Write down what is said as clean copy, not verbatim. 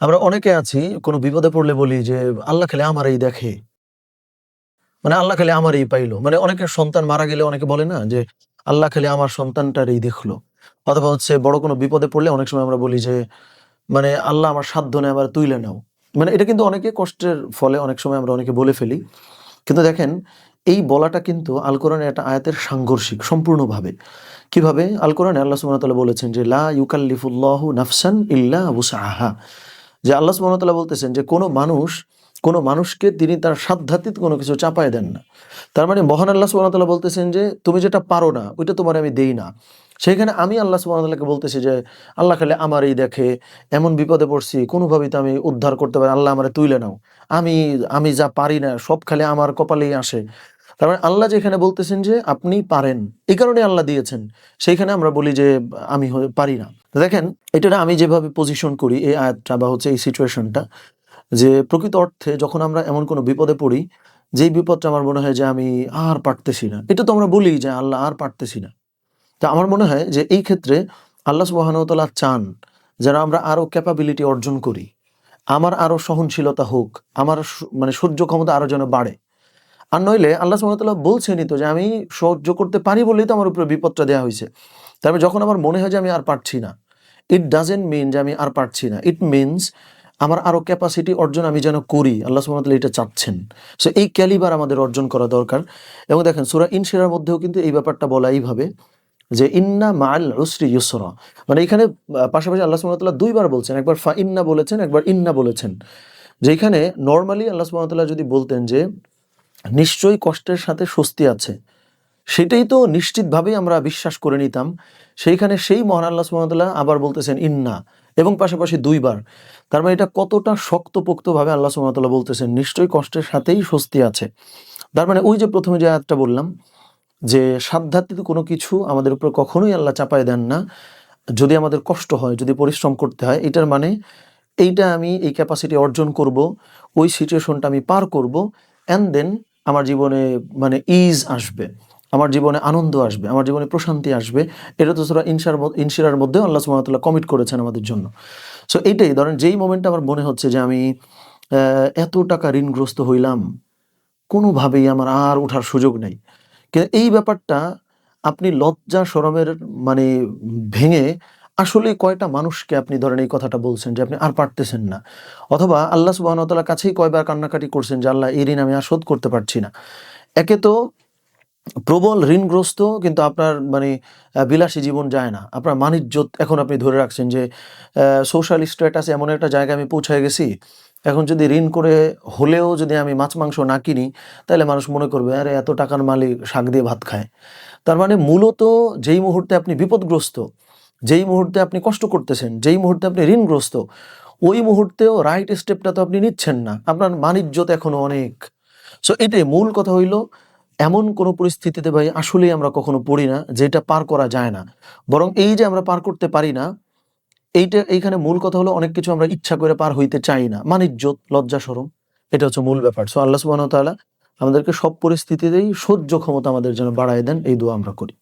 আমরা অনেকে আছি কোনো বিপদে পড়লে বলি যে, "আল্লাহ খালি আমারই দেখে।" মানে আল্লাহ খালি আমারই পাইলো। মানে অনেকের সন্তান মারা গেলে অনেকে বলে না যে, "আল্লাহ খালি আমার সন্তানটারই দেখলো।" অথবা হচ্ছে বড় কোনো বিপদে পড়লে অনেক সময় আমরা বলি যে, মানে, "আল্লাহ আমার সাধ্য নেই, আমারে তুইলে নাও।" মানে এটা কিন্তু অনেকে কষ্টের ফলে অনেক সময় আমরা অনেকে বলে ফেলি। কিন্তু দেখেন এই বলাটা কিন্তু আল কোরআনের একটা আয়াতের সাংঘর্ষিক সম্পূর্ণভাবে। কিভাবে? আল কোরআনে আল্লাহ সুবহানাহু ওয়া তাআলা বলেছেন যে, "লা ইউকাল্লিফুল্লাহু নাফসান ইল্লা উসআহা।" যে আল্লাহ সুবহানাহু ওয়া তাআলা বলতেছেন যে কোনো মানুষকে তিনি তার সাধ্যাতীত কোনো কিছু চাপায় দেন না। তার মানে মহান আল্লাহ সুবহানাহু ওয়া তাআলা বলতেছেন যে, "তুমি যেটা পারো না, ওইটা তোমারে আমি দেই না।" সেইখানে আমি আল্লাহ সুবহানাহু ওয়া তাআলাকে বলতেছি যে, "আল্লাহ খালি আমারই দেখে, এমন বিপদে পড়ছি, কোনোভাবেই তো আমি উদ্ধার করতে পারি আল্লাহ আমারে তুইলে নাও। আমি আমি যা পারি না, সব খালি আমার কপালেই আসে।" তার মানে আল্লাহ যেখানে বলতেছেন যে, আপনি পারেন, এই কারণেই আল্লাহ দিয়েছেন। সেইখানে আমরা বলি যে, আমি পারি না। তো দেখেন, এটা না আমি যেভাবে পজিশন করি এই আয়াতটা বা হচ্ছে এই সিচুয়েশনটা, যে প্রকৃত অর্থে যখন আমরা এমন কোনো বিপদে পড়ি, যেই বিপদটা আমার মনে হয় যে আমি আর পারতেছি না। এটা তো আমরা বলি যে, "আল্লাহ আর পারতেছি না।" তো আমার মনে হয় যে এই ক্ষেত্রে আল্লাহ সুবহানাহু ওয়া তাআলা চান যেন আমরা আরো ক্যাপাবিলিটি অর্জন করি। আমার আরো সহনশীলতা হোক, আমার মানে সহ্য ক্ষমতা আরো যেন বাড়ে। আর নইলে আল্লাহ সুবহানাহু ওয়া তাআলা বলছেনই তো যে, "আমি সহ্য করতে পারি বলেই তো আমার উপরে বিপদটা দেয়া হইছে।" তার মানে যখন আমার মনে হয় যে আমি আর পারছি না, ইট ডাজন্ট মিন যে আমি আর পারছি না। ইট মিনস আমার আরো ক্যাপাসিটি অর্জন আমি যেন করি। আল্লাহ সুবহানাহু ওয়া তাআলা এটা চাচ্ছেন। সো এই ক্যালিবার আমাদের অর্জন করা দরকার। এবং দেখেন সূরা ইনশিরার মধ্যেও কিন্তু এই ব্যাপারটা বলা এইভাবে যে, "ইন্না মাআল উসরি ইউসরা।" মানে এখানে পাশাপাশি আল্লাহ সুবহানাহু ওয়া তাআলা ২ বার বলছেন। একবার ফা ইন্না বলেছেন, একবার ইন্না বলেছেন। যেখানে নরমালি আল্লাহ সুবহানাহু ওয়া তাআলা যদি বলতেন যে, "নিশ্চয়ই কষ্টের সাথে স্বস্তি আছে।" সেটাই তো নিশ্চিতভাবেই আমরা বিশ্বাস করে নিতাম। সেইখানে সেই মহান আল্লাহ সুবহানাহু ওয়া তাআলা আবার বলতেছেন ইন্না, এবং পাশাপাশি ২ বার। তার মানে এটা কতটা শক্তপোক্তভাবে আল্লাহ সুবহানাহু ওয়া তাআলা বলতেছেন, নিশ্চয়ই কষ্টের সাথেই স্বস্তি আছে। তার মানে ওই যে ১ম এ যে আয়াতটা বললাম যে, সাধ্যাতীত কোনো কিছু আমাদের উপর কখনোই আল্লাহ চাপায় দেন না। যদি আমাদের কষ্ট হয়, যদি পরিশ্রম করতে হয়, এটার মানে এইটা আমি এই ক্যাপাসিটি অর্জন করব, ওই সিচুয়েশনটা আমি পার করব, অ্যান্ড দেন আমার জীবনে মানে ইজ আসবে। আমার জীবনে আনন্দ আসবে, আমার জীবনে প্রশান্তি আসবে। এটা তো সূরা ইনশিরার মধ্যেও আল্লাহ সুবহানাহু ওয়া তাআলা কমিট করেছেন আমাদের জন্য। সো এইটাই ধরেন যেই মোমেন্টে আমার মনে হচ্ছে যে আমি এত টাকা ঋণগ্রস্ত হইলাম, কোনোভাবেই আমার আর ওঠার সুযোগ নাই। কিন্তু এই ব্যাপারটা আপনি লজ্জা শরমের মানে ভেঙে আসলে কয়টা মানুষকে আপনি ধরেন এই কথাটা বলছেন যে আপনি আর পারতেছেন না। অথবা আল্লাহ সুবহানাহু ওয়া তাআলার কাছেই কয়বার কান্নাকাটি করছেন যে, "আল্লাহ এই ঋণ আমি আর শোধ করতে পারছি না।" একে তো প্রবল ঋণগ্রস্ত, কিন্তু আপনার মানে বিলাসী জীবন যায় না। আপনার মান-ইজ্জত এখন আপনি ধরে রাখছেন যে সোশ্যাল স্ট্যাটাসে এমন একটা জায়গায় আমি পৌঁছায় গেছি, এখন যদি ঋণ করে হলেও যদি আমি মাছ-মাংস না কিনি, তাইলে মানুষ মনে করবে, "আরে এত টাকার মালিক শাক দিয়ে ভাত খায়।" তার মানে মূলত যেই মুহূর্তে আপনি বিপদগ্রস্ত, যেই মুহূর্তে আপনি কষ্ট করতেছেন, যেই মুহূর্তে আপনি ঋণগ্রস্ত, ওই মুহূর্তেও রাইট স্টেপটা তো আপনি নিচ্ছেন না। আপনার মান-ইজ্জত এখনো অনেক। সো এটাই মূল কথা হইল, এমন কোনো পরিস্থিতিতে ভাই আসলেই আমরা কখনো পড়ি না যেটা পার করা যায় না। বরং এই যে আমরা পার করতে পারি না, এইখানে মূল কথা হলো অনেক কিছু আমরা ইচ্ছা করে পার হইতে চাই না। মান-ইজ্জত, লজ্জা শরম, এটা হচ্ছে মূল ব্যাপার। সো আল্লাহ সুবহানাহু ওয়া তাআলা আমাদেরকে সব পরিস্থিতিতেই সহ্য ক্ষমতা আমাদের যেন বাড়ায় দেন, এই দোয়া আমরা করি।